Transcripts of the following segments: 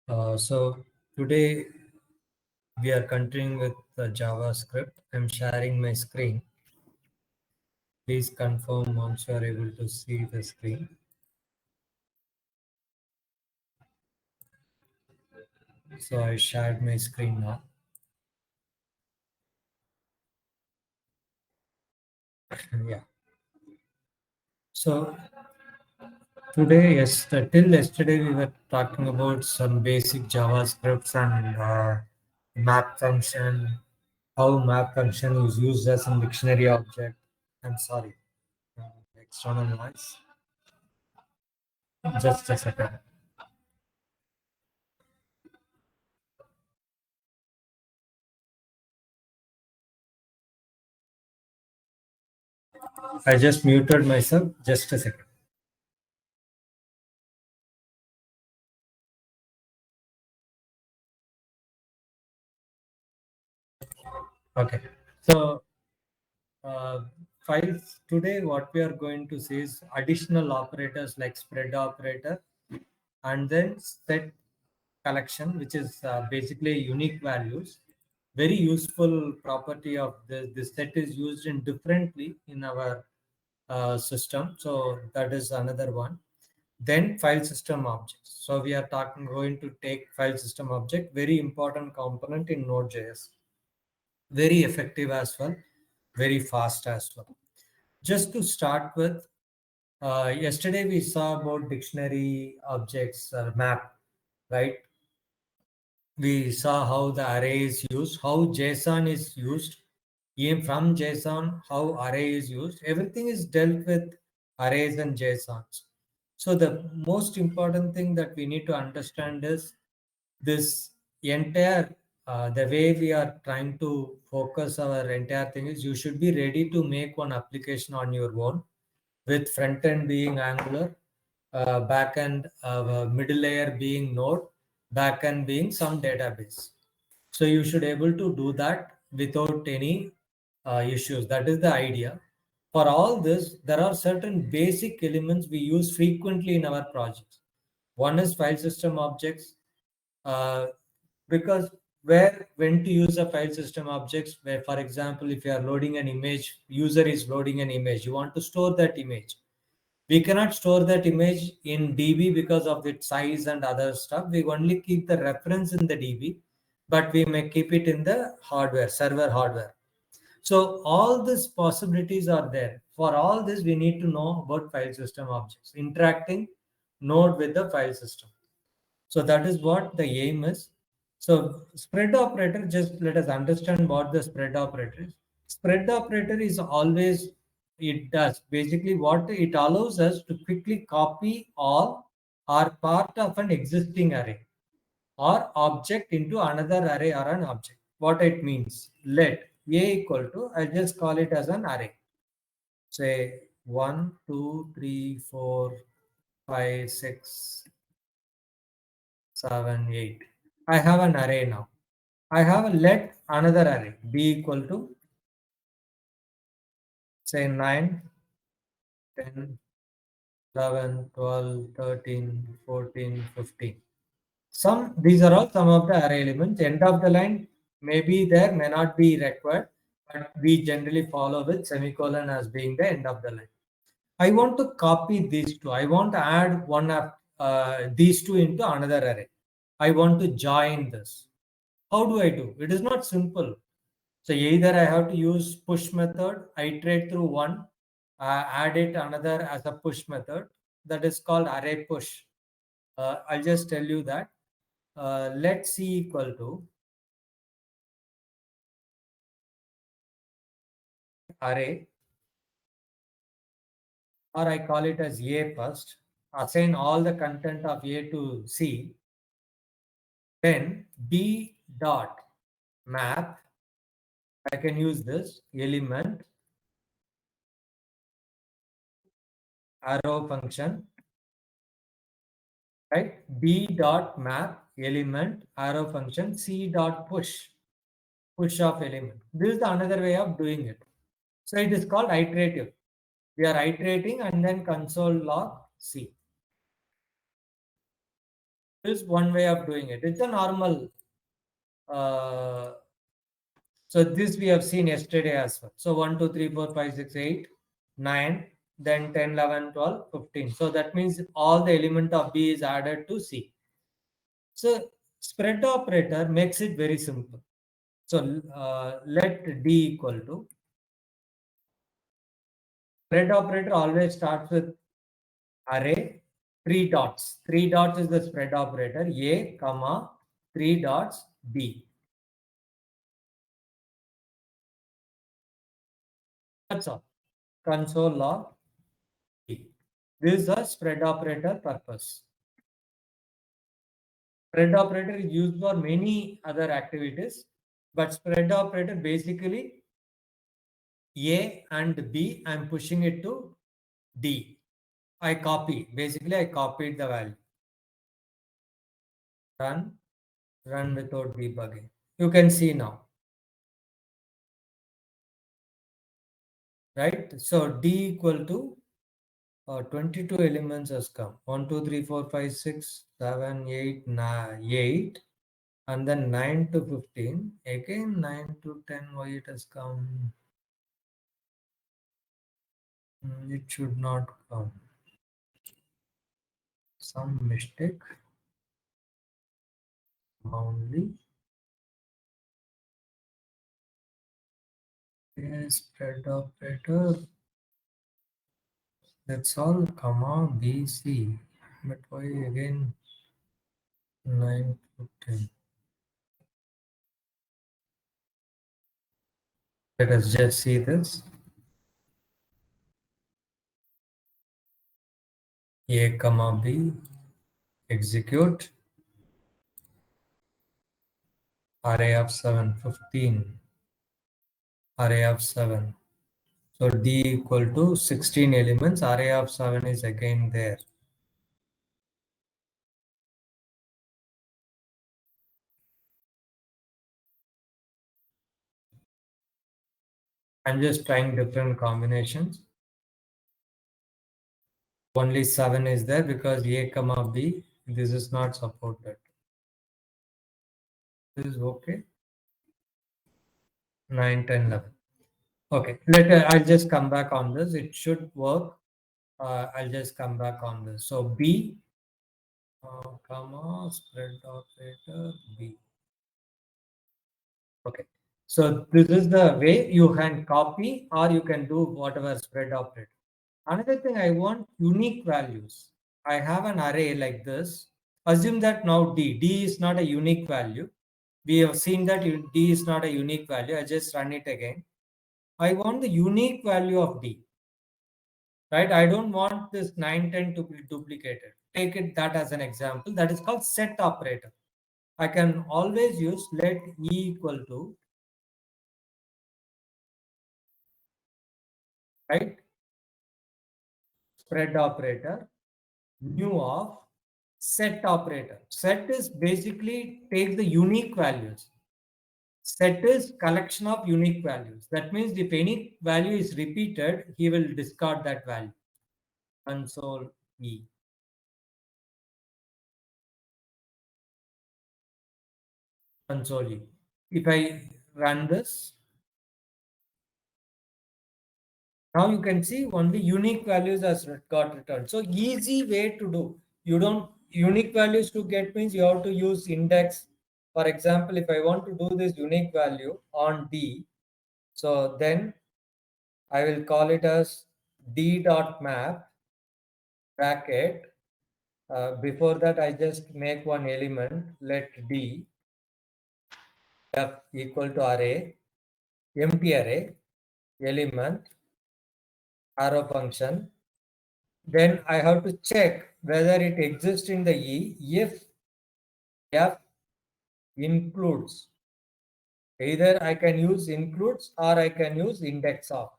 So today we are continuing with the JavaScript. I'm sharing my screen. Please confirm once you are able to see the screen. So I shared my screen now. Yeah. So today, yes, till yesterday we were talking about some basic JavaScripts and map function, how map function is used as a dictionary object. I'm sorry, uh, external noise. Just a second. I just muted myself. Just a second. Okay. So, uh, files today, what we are going to see is additional operators like spread operator and then set collection, which is basically unique values. Very useful property of this set is used in differently in our system. So that is another one. Then file system objects. So we are going to take file system object, very important component in Node.js. Very effective as well, very fast as well. Just to start with, yesterday we saw about dictionary objects map, right? We saw how the array is used, how JSON is used, even from JSON, how array is used. Everything is dealt with arrays and JSONs. So the most important thing that we need to understand is this entire the way we are trying to focus our entire thing is you should be ready to make one application on your own with front end being Angular, back end middle layer being Node, back end being some database. So you should able to do that without any issues. That is the idea. For all this, there are certain basic elements we use frequently in our projects. One is file system objects, uh, because where when to use a file system objects, where for example if you are loading an image, user is loading an image, you want to store that image. We cannot store that image in DB because of its size and other stuff. We only keep the reference in the DB, but we may keep it in the hardware, server hardware. So all these possibilities are there. For all this, we need to know about file system objects, interacting node with the file system. So that is what the aim is. So spread operator, just let us understand what the spread operator is. Spread operator is always, it does basically what it allows us to quickly copy all or part of an existing array or object into another array or an object. What it means, let a equal to, I'll just call it as an array. Say 1, 2, 3, 4, 5, 6, 7, 8. I have an array now. I have a let another array b equal to say 9, 10, 11, 12, 13, 14, 15. Some these are all some of the array elements. End of the line may be there, may not be required, but we generally follow with semicolon as being the end of the line. I want to copy these two. I want to add one of these two into another array. I want to join this. How do I do? It is not simple. So either I have to use push method, iterate through one, add it another as a push method. That is called array push. I'll just tell you that. Let C equal to array, or I call it as A first. Assign all the content of A to C. Then B dot map. I can use this element arrow function, right? B dot map element arrow function C dot push of element. This is the another way of doing it. So it is called iterative. We are iterating and then console log C. This is one way of doing it. It's a normal. Uh, so this we have seen yesterday as well. So 1, 2, 3, 4, 5, 6, 8, 9, then 10, 11, 12, 15. So that means all the element of B is added to C. So spread operator makes it very simple. So let D equal to, spread operator always starts with array, three dots. Three dots is the spread operator, A, comma, three dots, B. That's all. Console log B. This is a spread operator purpose. Spread operator is used for many other activities, but spread operator basically A and B, I'm pushing it to D. I copy. Basically, I copied the value. Run without debugging. You can see now, right? So D equal to 22 elements has come. 1, 2, 3, 4, 5, 6, 7, 8, 9, 8. And then 9 to 15. Again 9 to 10. Why it has come? It should not come. Some mistake. Only. Yes, spread operator. That's all, comma, B, C. But why again 9 to 10? Let us just see this. A, comma, B. Execute. Array of 7, 15. Array of 7. So D equal to 16 elements. Array of 7 is again there. I'm just trying different combinations. Only 7 is there because A comma B, this is not supported. This is okay. 9, 10, 11. Okay, I'll just come back on this. It should work. I'll just come back on this. So B, comma, spread operator, B. Okay. So this is the way you can copy or you can do whatever spread operator. Another thing, I want unique values. I have an array like this. Assume that now D is not a unique value. We have seen that D is not a unique value. I just run it again. I want the unique value of D, right? I don't want this 9, 10 to be duplicated. Take it that as an example. That is called set operator. I can always use let E equal to, right? Spread operator, new of set operator. Set is basically take the unique values. Set is collection of unique values. That means if any value is repeated, he will discard that value. Console E. Console E. If I run this, now you can see only unique values has got returned. So easy way to do. You don't unique values to get means you have to use index. For example, if I want to do this unique value on D, so then I will call it as D dot map bracket. Before that, I just make one element. Let D F equal to array, empty array, element, arrow function. Then I have to check whether it exists in the E if F includes. Either I can use includes or I can use index of.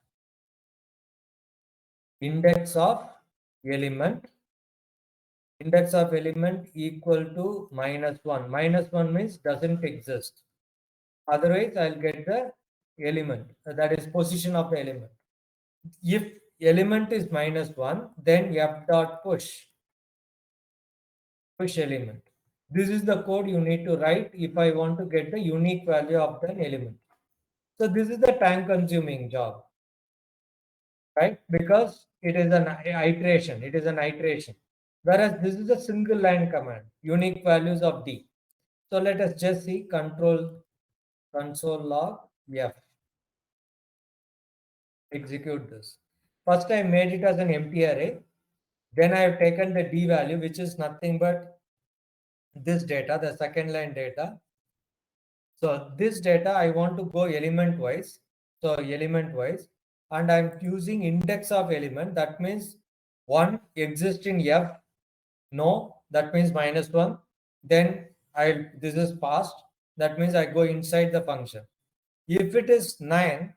Index of element. Index of element equal to -1. -1 means doesn't exist. Otherwise, I'll get the element. That is position of the element. If element is -1, then F dot push element. This is the code you need to write if I want to get the unique value of an element. So this is the time consuming job, right? Because it is an iteration. It is an iteration. Whereas this is a single line command, unique values of D. So let us just see console log F. Execute this. First I made it as an empty array. Then I have taken the D value, which is nothing but this data, the second line data. So this data I want to go element wise. So element wise, and I'm using index of element. That means one exists in F. No, that means -1. Then this is passed. That means I go inside the function. If it is 9,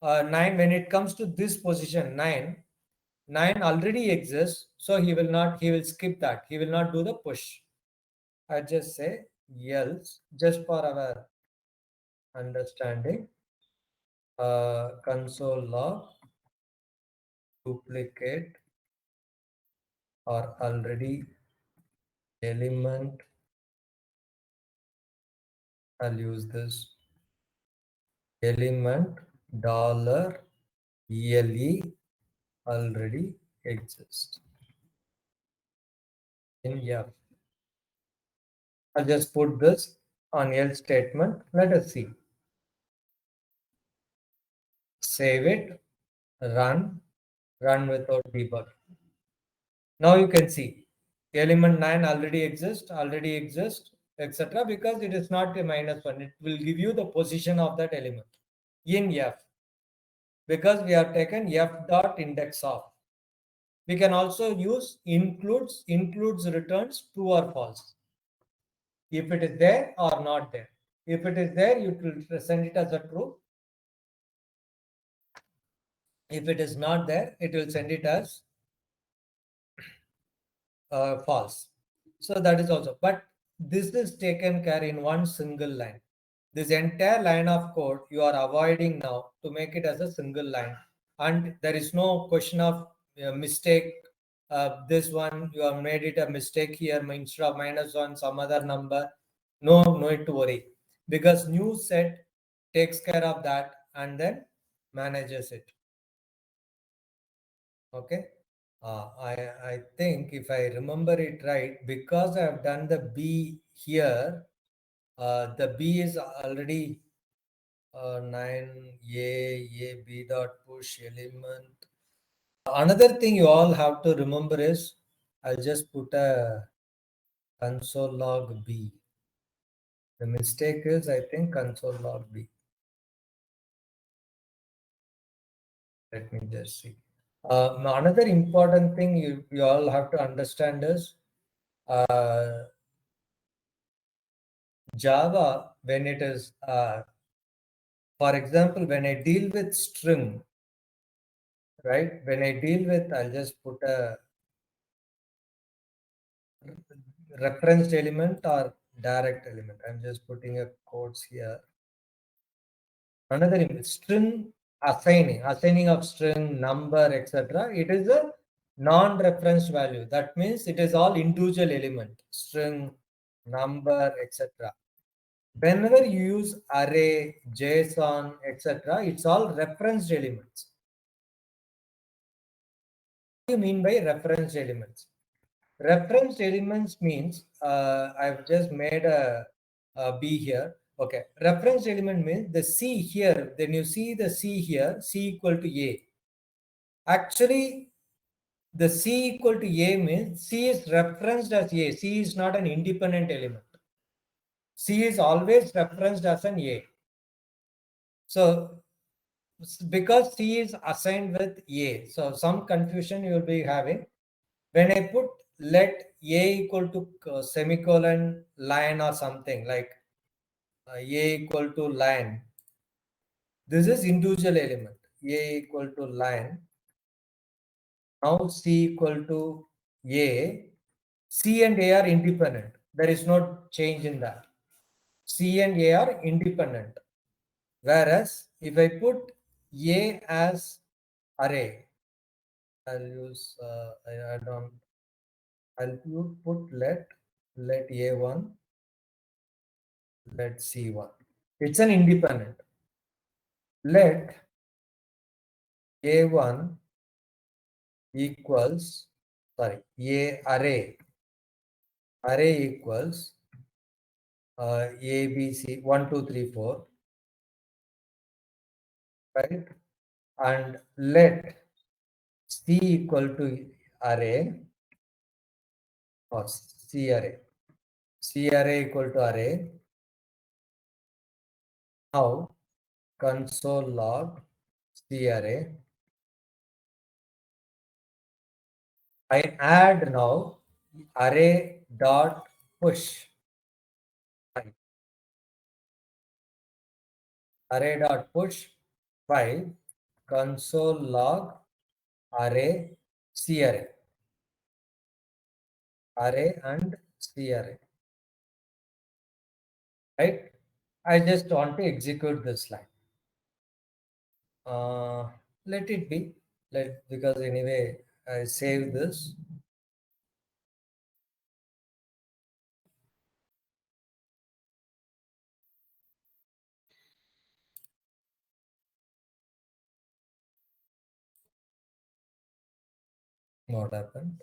9 when it comes to this position 9 already exists, so he will skip that. He will not do the push. I just say else just for our understanding. Console log duplicate or already element. I'll use this element dollar ele already exists in F. I'll just put this on else statement. Let us see. Save it, run without debug. Now you can see element 9 already exists, etc. because it is not a -1. It will give you the position of that element in F because we have taken F dot index of. We can also use includes returns true or false. If it is there or not there. If it is there, you will send it as a true. If it is not there, it will send it as false. So that is also, but this is taken care in one single line. This entire line of code you are avoiding now to make it as a single line, and there is no question of mistake. This one you have made it a mistake here instead of -1 some other number. No need to worry because new set takes care of that and then manages it. Okay. I think if I remember it right, because I have done the B here, the B is already 9 B dot push element. Another thing you all have to remember is I'll just put a console log B. The mistake is I think console log B. Let me just see. Another important thing you all have to understand is Java, when it is, for example, when I deal with string, right? When I deal with, I'll just put a referenced element or direct element. I'm just putting a quotes here. Another string assigning of string, number, etc. It is a non-referenced value. That means it is all individual element, string, number, etc. Whenever you use array, JSON, etc., it's all referenced elements. What do you mean by referenced elements? Referenced elements means I've just made a B here. Okay, referenced element means the C here. Then you see the C here, C equal to A. Actually, the C equal to A means C is referenced as A. C is not an independent element. C is always referenced as an A. So because C is assigned with A, so some confusion you will be having. When I put let A equal to semicolon line or something like A equal to line, this is individual element. A equal to line. Now C equal to A. C and A are independent. There is no change in that. C and A are independent. Whereas if I put A as array, I'll use I don't. I'll put let let A1, let C1. It's an independent. Let A1 equals, sorry, A array equals A, B, C, 1, 2, 3, 4, right? And let C equal to array or C array. C array equal to array. Now console log C array. I add now array dot push. Array dot push file console log array C array. Array and C array. Right? I just want to execute this line. Let it be. Because anyway I save this. What happened?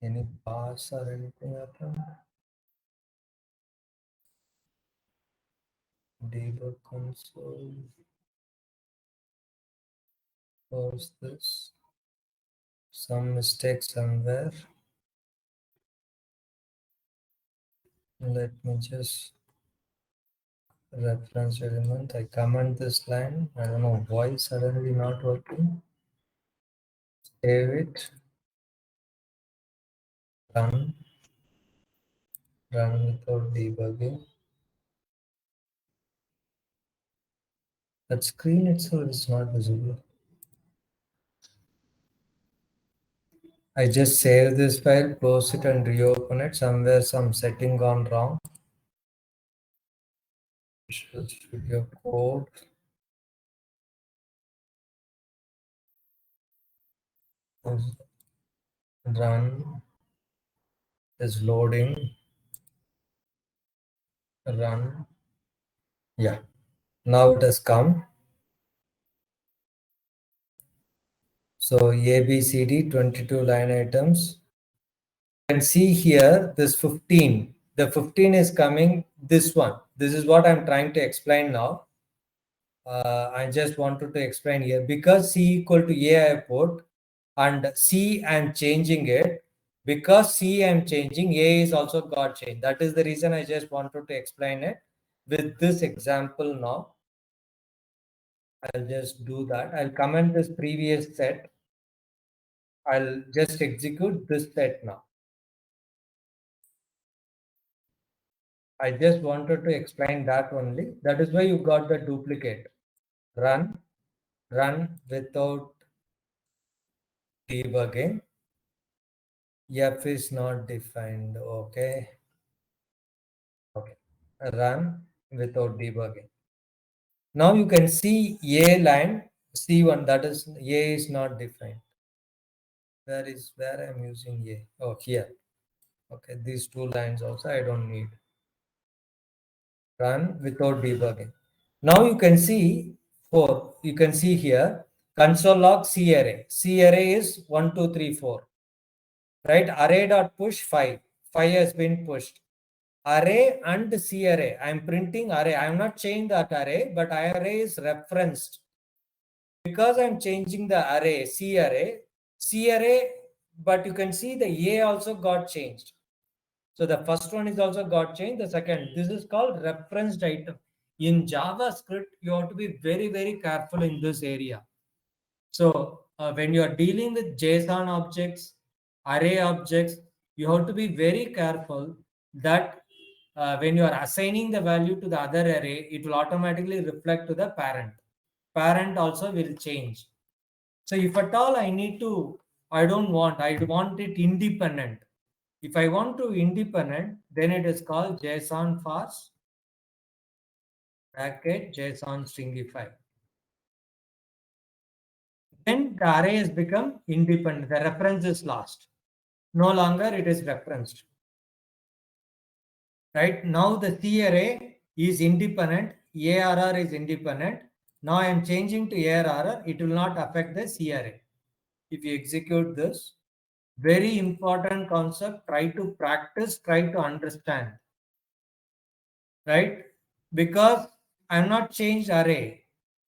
Any pass or anything happened? Debug console. What's this? Some mistake somewhere. Let me just reference element. I comment this line. I don't know why suddenly not working. Save it. Run without debugging. That screen itself is not visible. I just save this file, close it and reopen it. Somewhere some setting gone wrong. Visual Studio Code. Run is loading. Run. Yeah. Now it has come. So A, B, C, D, 22 line items. You can see here this 15. The 15 is coming this one. This is what I'm trying to explain now. I just wanted to explain here because C equal to A I put and C I'm changing it. Because C I'm changing, A is also got changed. That is the reason I just wanted to explain it with this example now. I'll just do that. I'll comment this previous set. I'll just execute this set now. I just wanted to explain that only. That is why you got the duplicate. Run without debugging. F is not defined. Okay. Run without debugging. Now you can see A line C1. That is A is not defined. Where I'm using A? Oh, here. Okay, these two lines also I don't need. Run without debugging. Now you can see you can see here console log C array. C array is 1, 2, 3, 4. Right? Array dot push 5. 5 has been pushed. Array and C array. I'm printing array. I'm not changing that array, but array is referenced. Because I'm changing the array, C array, but you can see the A also got changed. So the first one is also got changed. The second, this is called referenced item. In JavaScript, you have to be very, very careful in this area. So when you are dealing with JSON objects, array objects, you have to be very careful that when you are assigning the value to the other array, it will automatically reflect to the parent. Parent also will change. So if at all I want it independent. If I want to independent, then it is called JSON fast bracket JSON stringify. Then the array has become independent. The reference is lost. No longer it is referenced. Right now the C array is independent. ARR is independent. Now I am changing to ARR. It will not affect the C array. If you execute this, very important concept. Try to practice. Try to understand. Right? Because I am not changed array.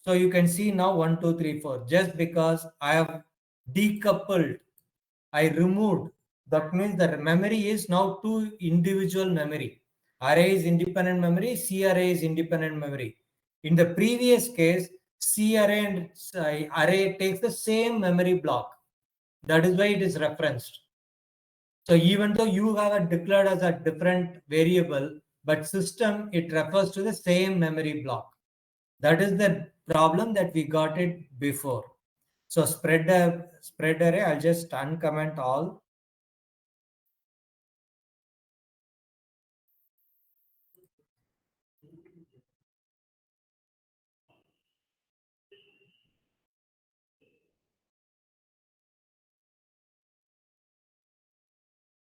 So you can see now 1, 2, 3, 4. Just because I have decoupled, I removed. That means the memory is now two individual memory. Array is independent memory, C array is independent memory. In the previous case, C array and array takes the same memory block. That is why it is referenced. So even though you have it declared as a different variable, but system, it refers to the same memory block. That is the problem that we got it before. So spread array, I'll just uncomment all.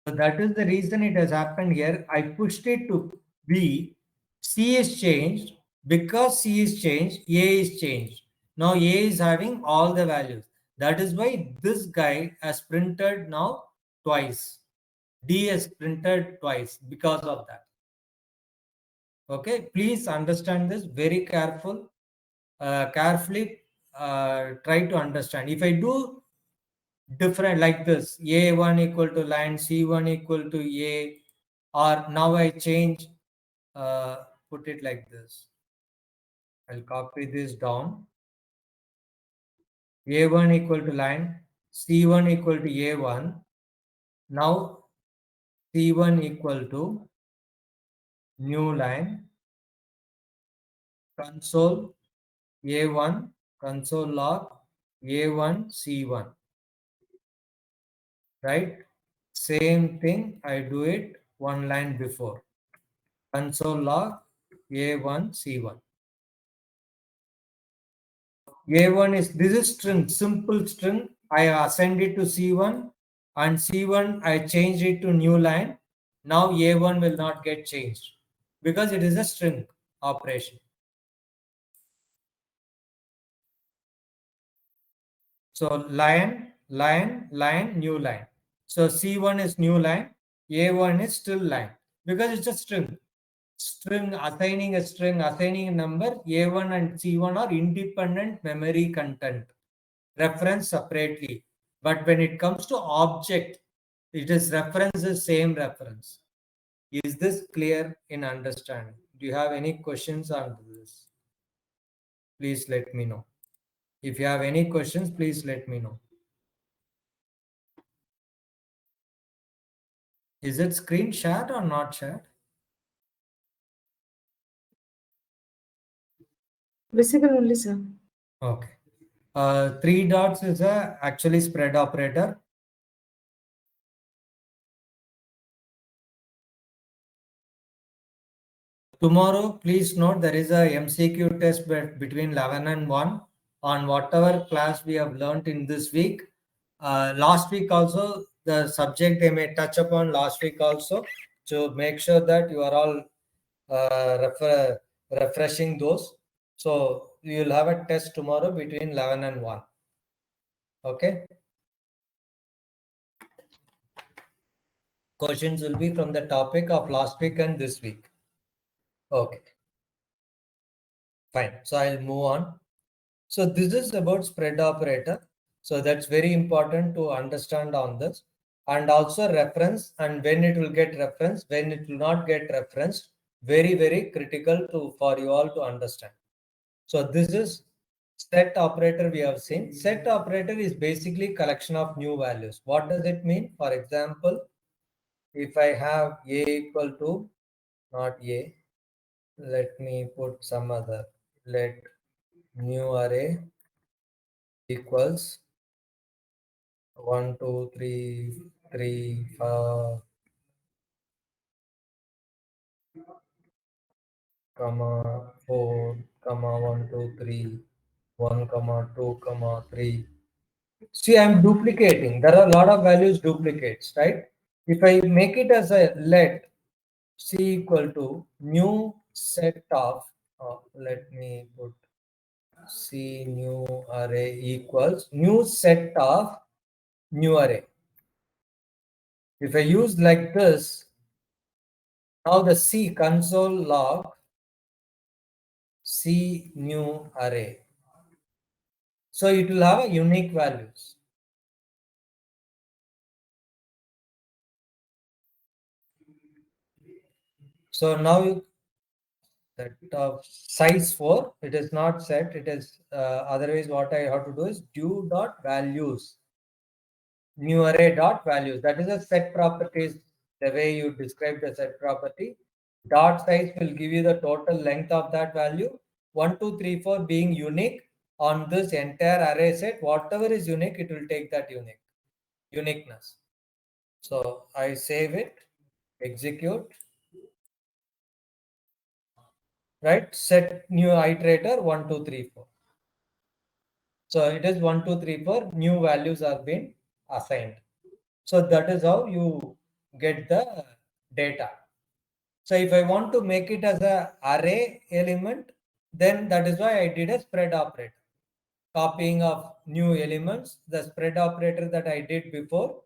So that is the reason it has happened here. I pushed it to B. C is changed. Because C is changed, A is changed. Now A is having all the values. That is why this guy has printed now twice. D has printed twice because of that. Okay, please understand this very carefully. Try to understand. If I do different like this, A1 equal to line, C1 equal to A, or now I change, put it like this. I'll copy this down. A1 equal to line, C1 equal to A1. Now C1 equal to new line, console A1, console log A1, C1. Right? Same thing, I do it one line before. Console log A1, C1. A1 is, this is string, simple string. I assigned it to C1 and C1 I changed it to new line. Now A1 will not get changed because it is a string operation. So line, new line. So C1 is new line, A1 is still line because it's a string. String, assigning a string, assigning a number, A1 and C1 are independent memory content, reference separately. But when it comes to object, it is reference the same reference. Is this clear in understanding? Do you have any questions on this? Please let me know. If you have any questions, please let me know. Is it screen shared or not shared? Visible only, sir. Okay. Three dots is a actually spread operator. Tomorrow, please note there is a MCQ test between 11 and 1 on whatever class we have learned in this week. Last week also, the subject they may touch upon last week also. So make sure that you are all refreshing those. So you will have a test tomorrow between 11 and 1. Okay. Questions will be from the topic of last week and this week. Okay. Fine. So I'll move on. So this is about spread operator. So that's very important to understand on this. And also reference and when it will get referenced, when it will not get referenced. Very, very critical for you all to understand. So this is set operator we have seen. Set operator is basically collection of new values. What does it mean? For example, if I have A equal to, not A, let me put some other, let new array equals 1, 2, 3, 3, 4, comma 4, comma 1, 2, 3, 1, comma 2, comma 3. See, I'm duplicating. There are a lot of values duplicates, right? If I make it as a let C equal to new set of, let me put C new array equals new set of new array. If I use like this, now the C console log C new array. So it will have a unique values. So now you set of size 4, it is not set, it is otherwise what I have to do is do dot values, new array dot values. That is a set properties, the way you describe the set property. Dot size will give you the total length of that value. 1, 2, 3, 4 being unique on this entire array set, whatever is unique, it will take that uniqueness. So I save it, execute, right? Set new iterator 1, 2, 3, 4. So it is 1, 2, 3, 4. New values are being assigned. So that is how you get the data. So if I want to make it as a array element, then that is why I did a spread operator. Copying of new elements, the spread operator that I did before,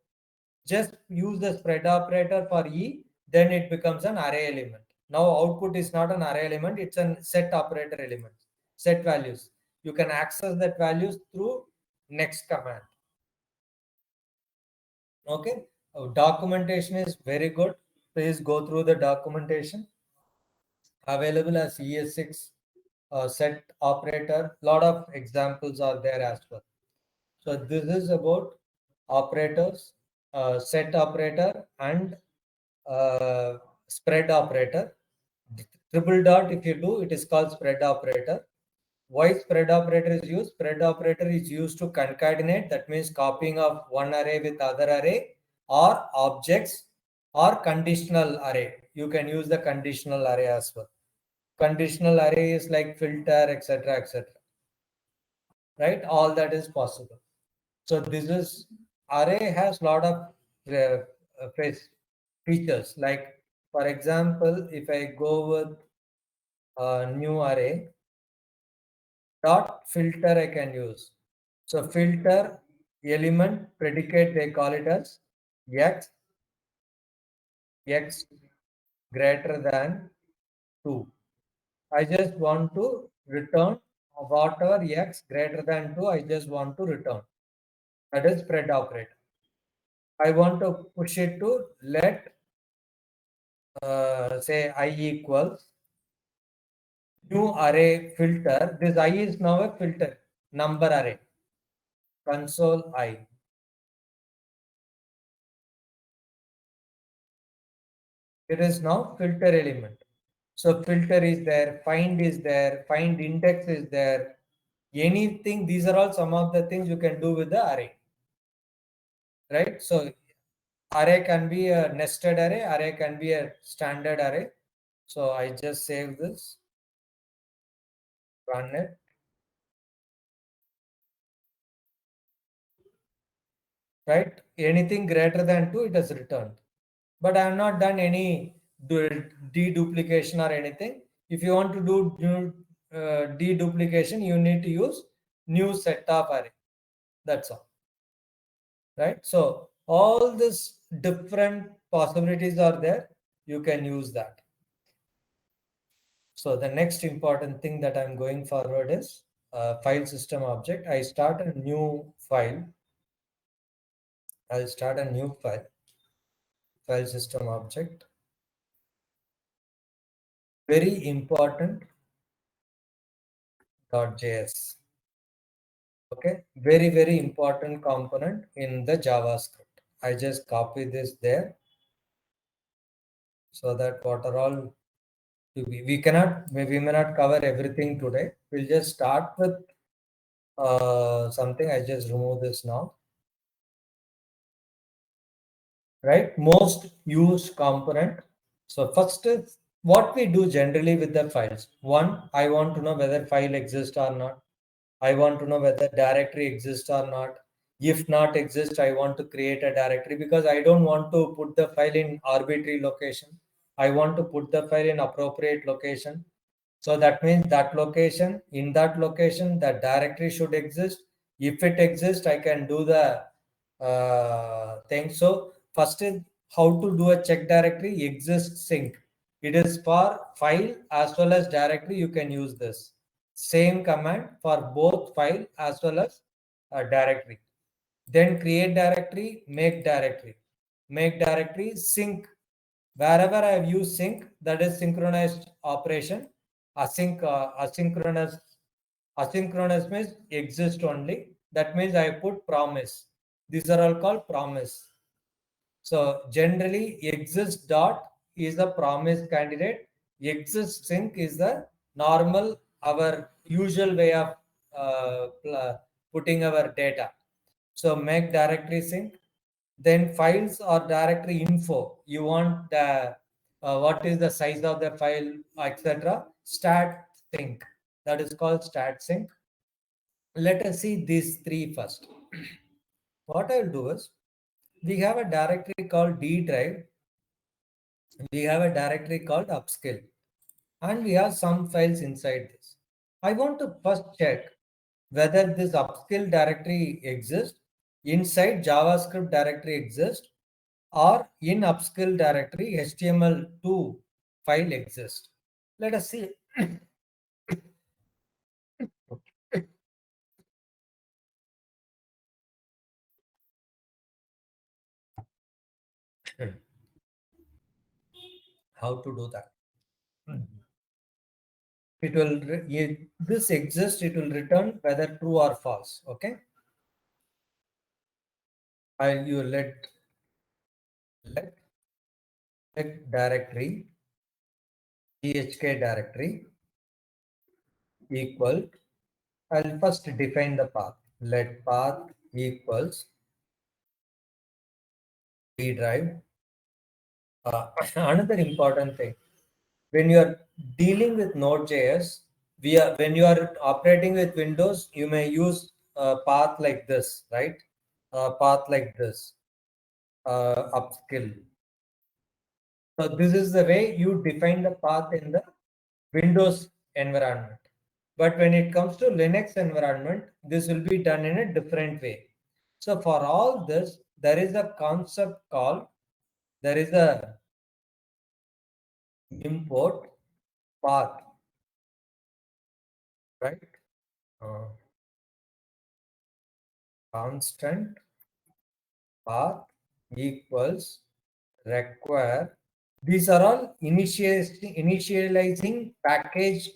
just use the spread operator for E, then it becomes an array element. Now output is not an array element, it's a set operator element, set values. You can access that values through next command. Okay, documentation is very good. Please go through the documentation available as ES6 set operator. Lot of examples are there as well. So this is about operators, set operator and spread operator. Triple dot, if you do, it is called spread operator. Why spread operator is used? Spread operator is used to concatenate, that means copying of one array with other array or objects or conditional array. You can use the conditional array as well. Conditional array is like filter, etc., etc. Right? All that is possible. So this is array has lot of features. Like for example, if I go with a new array, dot filter I can use. So filter element predicate, they call it as x greater than 2. I just want to return whatever x greater than 2, I just want to return. That is spread operator. I want to push it to let say I equals new array filter. This I is now a filter number array. Console I. It is now filter element. So filter is there, find is there, find index is there. Anything, these are all some of the things you can do with the array. Right? So array can be a nested array, array can be a standard array. So I just save this, run it. Right? Anything greater than 2, it has returned. But I have not done any deduplication or anything. If you want to do deduplication, you need to use new set of array. That's all. Right? So all these different possibilities are there. You can use that. So the next important thing that I'm going forward is file system object. I start a new file. I'll start a new file system object. Very important .js. Okay, very important component in the JavaScript. I just copy this there so that what are all we may not cover everything today. We'll just start with something. I just remove this now. Right, most used component. So first is what we do generally with the files. One, I want to know whether file exists or not. I want to know whether directory exists or not. If not exist, I want to create a directory because I don't want to put the file in arbitrary location. I want to put the file in appropriate location. So that means that location, in that location, that directory should exist. If it exists, I can do the thing. So first is how to do a check directory exist sync. It is for file as well as directory. You can use this same command for both file as well as directory. Then create directory, make directory sync. Wherever I have used sync, that is synchronized operation. Asynchronous means exist only. That means I put promise. These are all called promise. So generally exist dot is the promise candidate. Exist sync is the normal, our usual way of putting our data. So make directory sync. Then files or directory info. You want the what is the size of the file, etc. Stat sync. That is called stat sync. Let us see these three first. What I'll do is we have a directory called D drive. We have a directory called upskill, and we have some files inside this. I want to first check whether this upskill directory exists inside JavaScript directory exists or in upskill directory HTML2 file exists. Let us see. How to do that? It will this exists. It will return whether true or false. Okay. I'll you let directory chk directory equal. I'll first define the path. Let path equals D drive. Another important thing, when you are dealing with Node.js, when you are operating with Windows, you may use a path like this, right? A path like this, upskill. So this is the way you define the path in the Windows environment. But when it comes to Linux environment, this will be done in a different way. So for all this, there is a concept called, there is a import path, right? Uh, constant path equals require. These are all initializing package.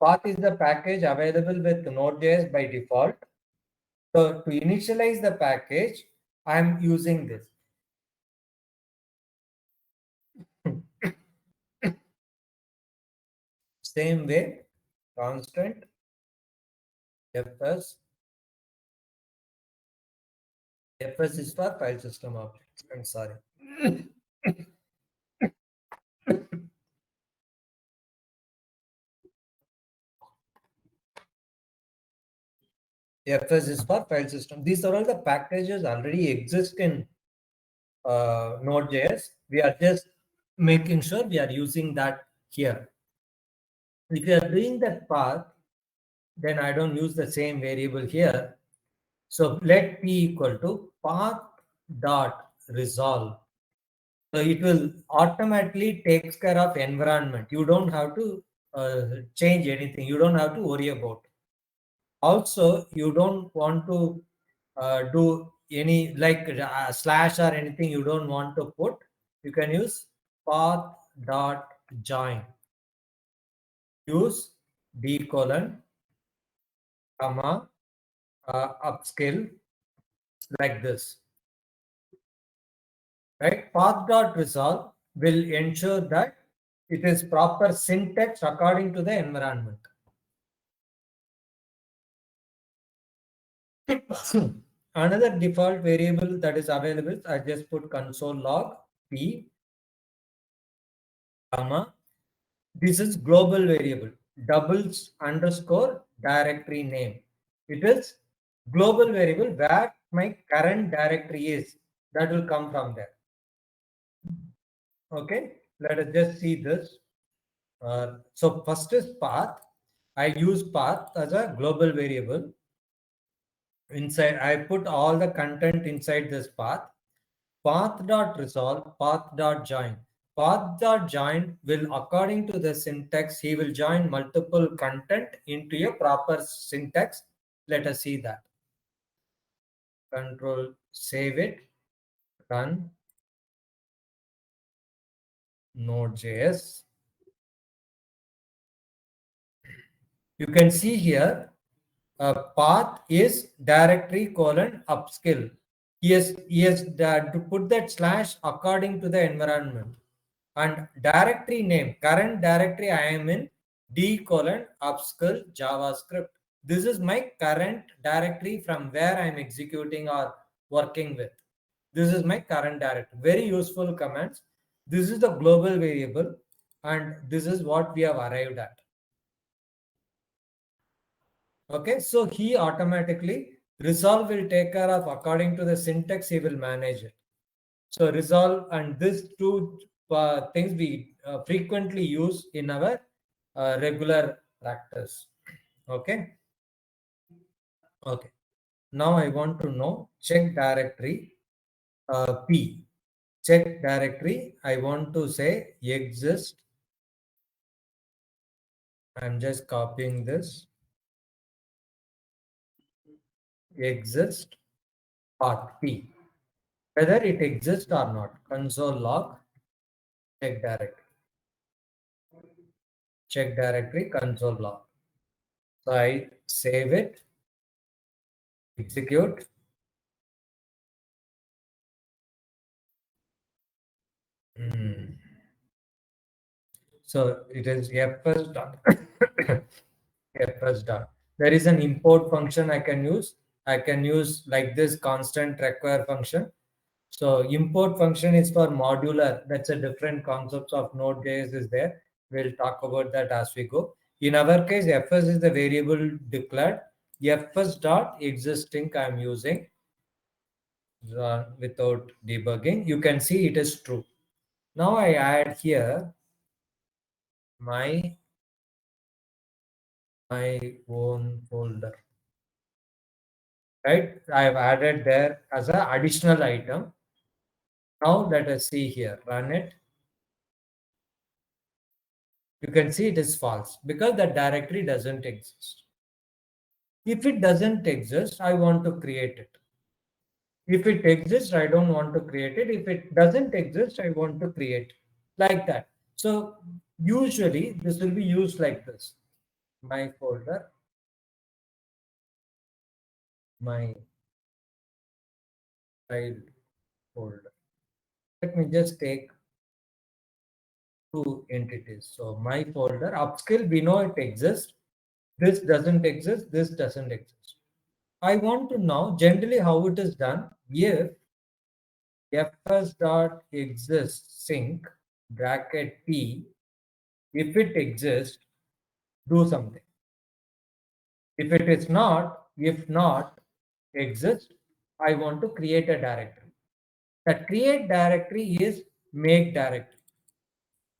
Path is the package available with Node.js by default. So to initialize the package, I'm using this. Same way, constant fs. Fs is for file system objects. I'm sorry. Fs is for file system. These are all the packages already exist in Node.js. We are just making sure we are using that here. If you are doing that path, then I don't use the same variable here. So let p equal to path dot resolve. So it will automatically takes care of environment. You don't have to change anything. You don't have to worry about. Also, you don't want to do any like slash or anything. You don't want to put. You can use path dot join. Use d colon comma upskill like this. Right? Path dot resolve will ensure that it is proper syntax according to the environment. Another default variable that is available, I just put console log p comma This is global variable, doubles underscore directory name. It is global variable where my current directory is. That will come from there. Okay, let us just see this. So first is path. I use path as a global variable. Inside, I put all the content inside this path. Path.resolve, path.join. Path.join will, according to the syntax, he will join multiple content into a proper syntax. Let us see that. Control, save it, run, Node.js. You can see here, path is directory colon upskill. He has to put that slash according to the environment. And directory name, current directory I am in, D colon upskill JavaScript. This is my current directory from where I am executing or working with. This is my current directory. Very useful commands. This is the global variable, and this is what we have arrived at. Okay, so he automatically resolve will take care of according to the syntax, he will manage it. So resolve and these two things we frequently use in our regular practice. Okay. Okay. Now I want to know check directory P. Check directory. I want to say exist. I'm just copying this. Exist path P. Whether it exists or not. Console log check directory. Check directory console log. So I save it, execute. So it is fs dot fs dot. There is an import function I can use. I can use like this constant require function. So import function is for modular. That's a different concept of Node.js is there. We'll talk about that as we go. In our case, fs is the variable declared. Fs dot existing I'm using without debugging. You can see it is true. Now I add here my own folder. Right? I have added there as an additional item. Now let us see here, run it. You can see it is false because the directory doesn't exist. If it doesn't exist, I want to create it. If it exists, I don't want to create it. If it doesn't exist, I want to create it. Like that. So usually this will be used like this. My folder, my child folder. Let me just take two entities. So my folder, upskill, we know it exists. This doesn't exist. This doesn't exist. I want to know generally how it is done. If fs.exist sync bracket p, if it exists, do something. If it is not, if not exist, I want to create a directory. That create directory is make directory.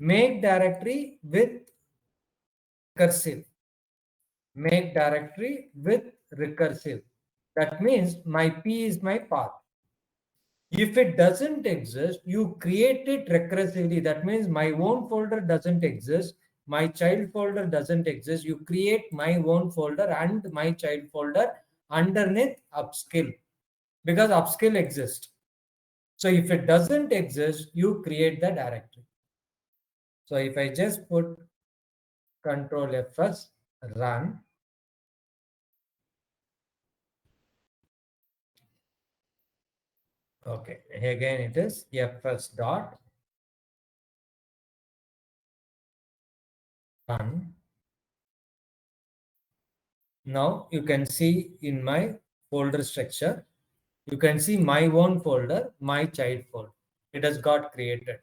Make directory with recursive. Make directory with recursive. That means my P is my path. If it doesn't exist, you create it recursively. That means my own folder doesn't exist. My child folder doesn't exist. You create my own folder and my child folder underneath upskill because upskill exists. So if it doesn't exist, you create the directory. So if I just put Control Fs, run, okay, again it is fs dot run. Now you can see in my folder structure, you can see my own folder, my child folder. It has got created.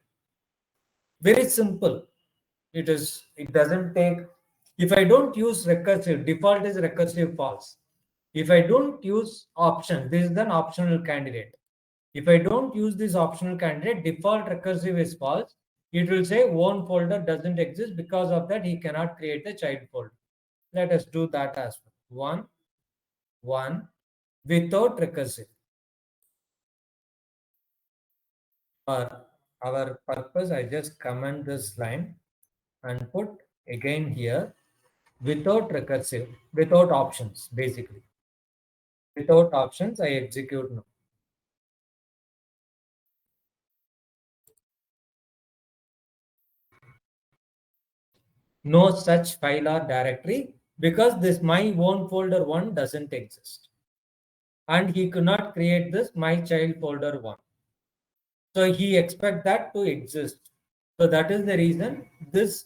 Very simple. It doesn't take, if I don't use recursive, default is recursive false. If I don't use option, this is an optional candidate. If I don't use this optional candidate, default recursive is false. It will say own folder doesn't exist. Because of that, he cannot create the child folder. Let us do that as well. One, without recursive. For our purpose, I just comment this line and put again here without recursive, without options, basically. Without options, I execute now. No such file or directory, because this my own folder one doesn't exist. And he could not create this my child folder one. So he expect that to exist. So that is the reason this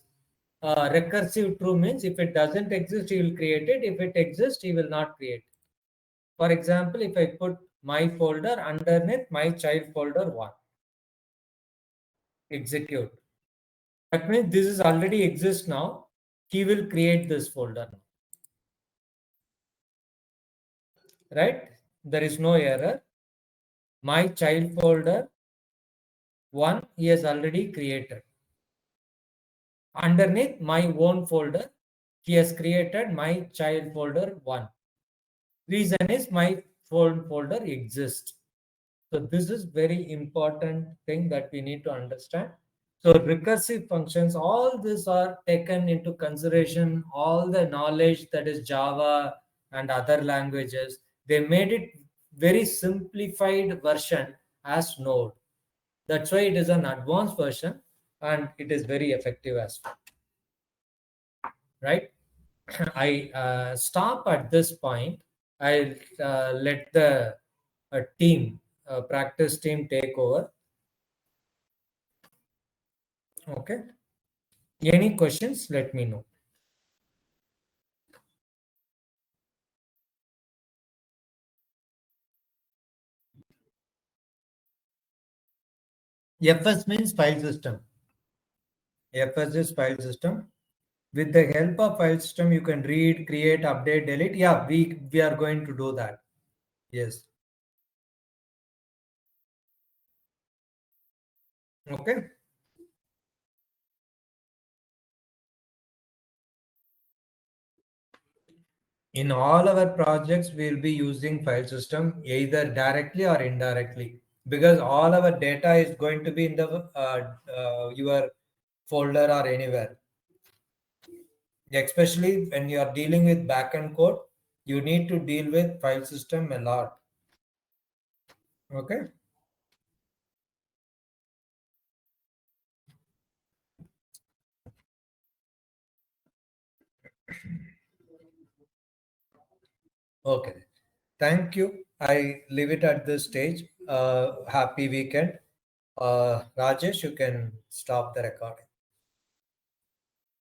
recursive true means if it doesn't exist, he will create it. If it exists, he will not create it. For example, if I put my folder underneath my child folder one, execute. That means this is already exists now. He will create this folder now. Right? There is no error. My child folder one he has already created. Underneath my own folder, he has created my child folder one. Reason is my phone folder exists. So this is very important thing that we need to understand. So recursive functions, all these are taken into consideration, all the knowledge that is Java and other languages, they made it very simplified version as Node. That's why it is an advanced version and it is very effective as well. Right? I stop at this point. I'll let the practice team take over. Okay. Any questions? Let me know. FS means file system. FS is file system. With the help of file system, you can read, create, update, delete. Yeah, we are going to do that. Yes. Okay. In all our projects, we'll be using file system either directly or indirectly, because all our data is going to be in the your folder or anywhere. Especially when you are dealing with backend code, you need to deal with file system a lot. Okay. Okay. Thank you. I leave it at this stage. Happy weekend. Rajesh, you can stop the recording.